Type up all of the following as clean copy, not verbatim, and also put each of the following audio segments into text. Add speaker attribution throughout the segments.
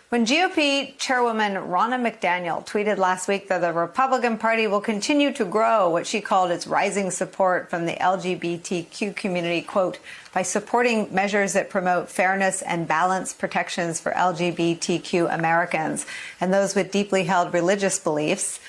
Speaker 1: When GOP Chairwoman Ronna McDaniel tweeted last week that the Republican Party will continue to grow what she called its rising support from the LGBTQ community, quote, by supporting measures that promote fairness and balanced protections for LGBTQ Americans and those with deeply held religious beliefs,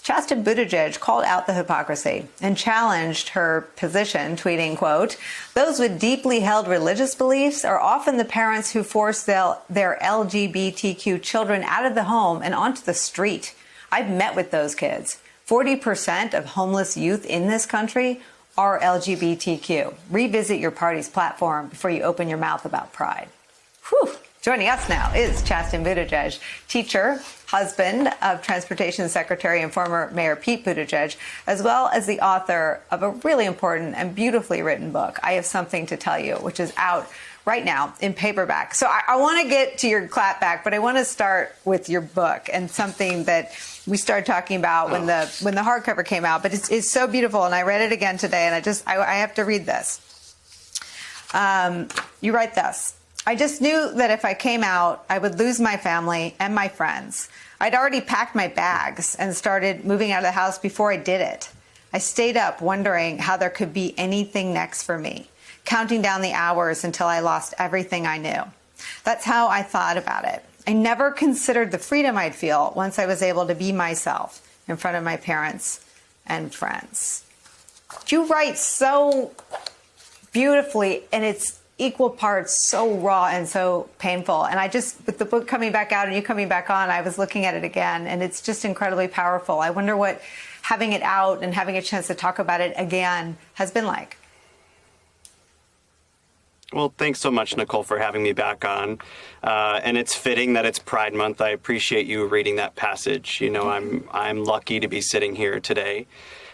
Speaker 1: Chasten Buttigieg called out the hypocrisy and challenged her position, tweeting, quote, those with deeply held religious beliefs are often the parents who force their LGBTQ children out of the home and onto the street. I've met with those kids. 40% of homeless youth in this country are LGBTQ. Revisit your party's platform before you open your mouth about pride. Whew. Joining us now is Chasten Buttigieg, teacher, husband of Transportation Secretary and former Mayor Pete Buttigieg, as well as the author of a really important and beautifully written book, I Have Something to Tell You, which is out right now in paperback. So I want to get to your clapback, but I want to start with your book and something that we started talking about when the hardcover came out. But it's so beautiful, and I read it again today, and I have to read this. You write this. I just knew that if I came out, I would lose my family and my friends. I'd already packed my bags and started moving out of the house before I did it. I stayed up wondering how there could be anything next for me, counting down the hours until I lost everything I knew. That's how I thought about it. I never considered the freedom I'd feel once I was able to be myself in front of my parents and friends. You write so beautifully, and it's equal parts so raw and so painful. And with the book coming back out and you coming back on, I was looking at it again, and it's just incredibly powerful. I wonder what having it out and having a chance to talk about it again has been like.
Speaker 2: Well, thanks so much, Nicole, for having me back on. And it's fitting that it's Pride Month. I appreciate you reading that passage. You know, I'm lucky to be sitting here today.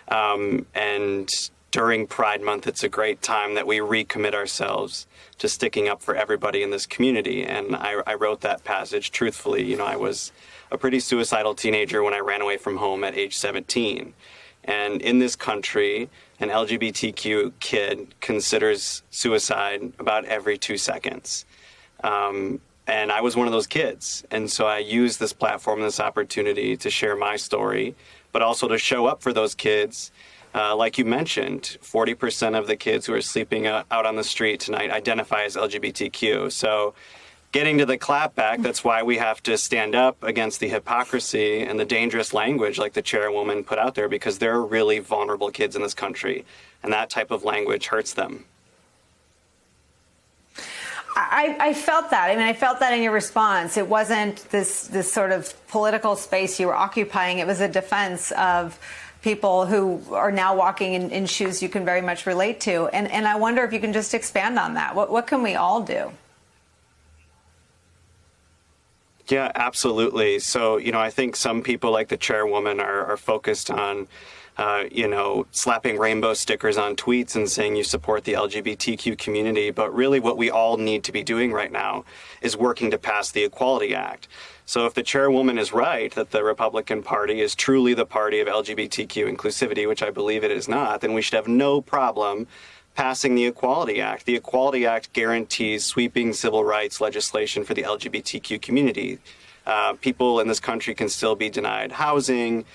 Speaker 2: And during Pride Month, it's a great time that we recommit ourselves to sticking up for everybody in this community. And I wrote that passage truthfully. You know, I was a pretty suicidal teenager when I ran away from home at age 17. And in this country, an LGBTQ kid considers suicide about every 2 seconds. And I was one of those kids. And so I used this platform, this opportunity to share my story, but also to show up for those kids. Like you mentioned, 40% of the kids who are sleeping out on the street tonight identify as LGBTQ. So getting to the clapback, that's why we have to stand up against the hypocrisy and the dangerous language like the chairwoman put out there, because there are really vulnerable kids in this country, and that type of language hurts them.
Speaker 1: I felt that. I mean, I felt that in your response. It wasn't this sort of political space you were occupying. It was a defense of people who are now walking in shoes you can very much relate to. And I wonder if you can just expand on that. What can we all do?
Speaker 2: Yeah, absolutely. So, you know, I think some people like the chairwoman are focused on, slapping rainbow stickers on tweets and saying you support the LGBTQ community. But really what we all need to be doing right now is working to pass the Equality Act. So if the chairwoman is right that the Republican Party is truly the party of LGBTQ inclusivity, which I believe it is not, then we should have no problem passing the Equality Act. The Equality Act guarantees sweeping civil rights legislation for the LGBTQ community. People in this country can still be denied housing,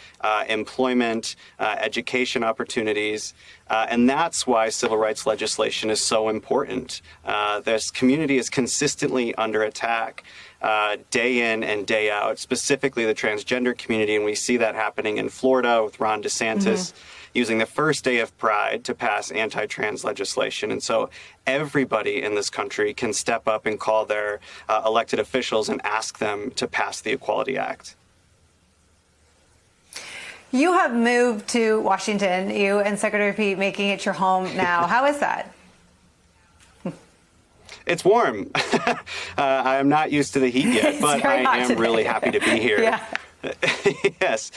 Speaker 2: employment, education opportunities, and that's why civil rights legislation is so important. This community is consistently under attack day in and day out, specifically the transgender community, and we see that happening in Florida with Ron DeSantis. Using the first day of Pride to pass anti-trans legislation. And so everybody in this country can step up and call their elected officials and ask them to pass the Equality Act.
Speaker 1: You have moved to Washington, you and Secretary Pete making it your home now. How is that?
Speaker 2: It's warm. I am not used to the heat yet, but I am really happy to be here.
Speaker 1: Yeah.
Speaker 2: Yes.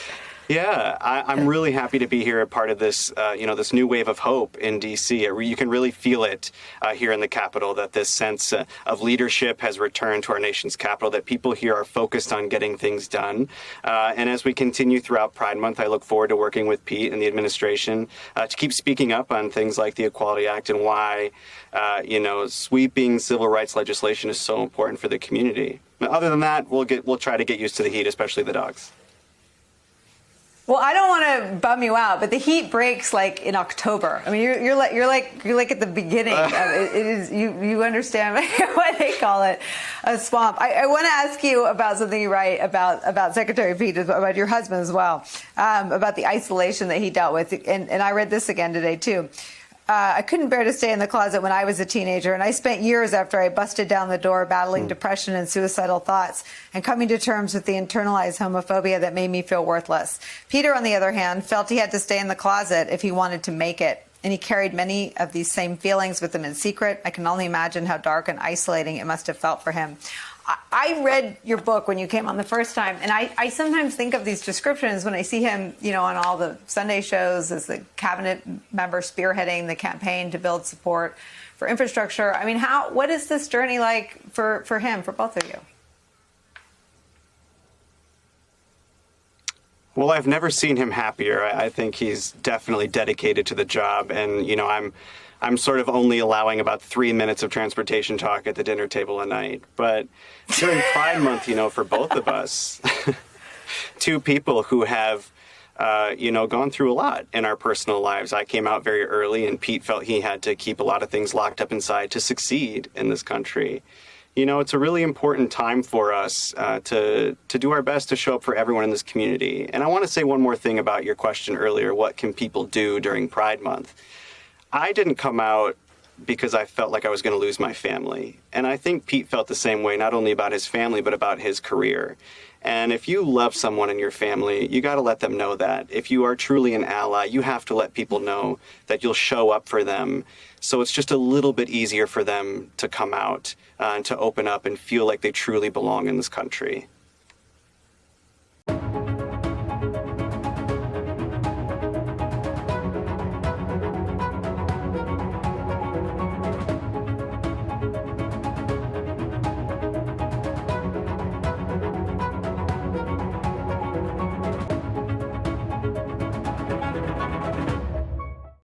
Speaker 2: Yeah, I'm really happy to be here, a part of this, this new wave of hope in D.C. You can really feel it here in the Capitol, that this sense of leadership has returned to our nation's capital, that people here are focused on getting things done. And as we continue throughout Pride Month, I look forward to working with Pete and the administration to keep speaking up on things like the Equality Act and why, sweeping civil rights legislation is so important for the community. Other than that, we'll try to get used to the heat, especially the dogs.
Speaker 1: Well, I don't want to bum you out, but the heat breaks like in October. I mean, you're like at the beginning of it. It is you understand why they call it a swamp. I want to ask you about something you write about Secretary Pete, about your husband as well, about the isolation that he dealt with, and I read this again today too. I couldn't bear to stay in the closet when I was a teenager, and I spent years after I busted down the door battling depression and suicidal thoughts and coming to terms with the internalized homophobia that made me feel worthless. Peter, on the other hand, felt he had to stay in the closet if he wanted to make it, and he carried many of these same feelings with him in secret. I can only imagine how dark and isolating it must have felt for him. I read your book when you came on the first time, and I sometimes think of these descriptions when I see him, on all the Sunday shows as the cabinet member spearheading the campaign to build support for infrastructure. I mean, what is this journey like for him, for both of you?
Speaker 2: Well, I've never seen him happier. I think he's definitely dedicated to the job, and I'm sort of only allowing about 3 minutes of transportation talk at the dinner table a night. But during Pride Month, for both of us, two people who have, gone through a lot in our personal lives. I came out very early, and Pete felt he had to keep a lot of things locked up inside to succeed in this country. It's a really important time for us to do our best to show up for everyone in this community. And I want to say one more thing about your question earlier, what can people do during Pride Month? I didn't come out because I felt like I was going to lose my family. And I think Pete felt the same way, not only about his family, but about his career. And if you love someone in your family, you got to let them know that. If you are truly an ally, you have to let people know that you'll show up for them. So it's just a little bit easier for them to come out and to open up and feel like they truly belong in this country.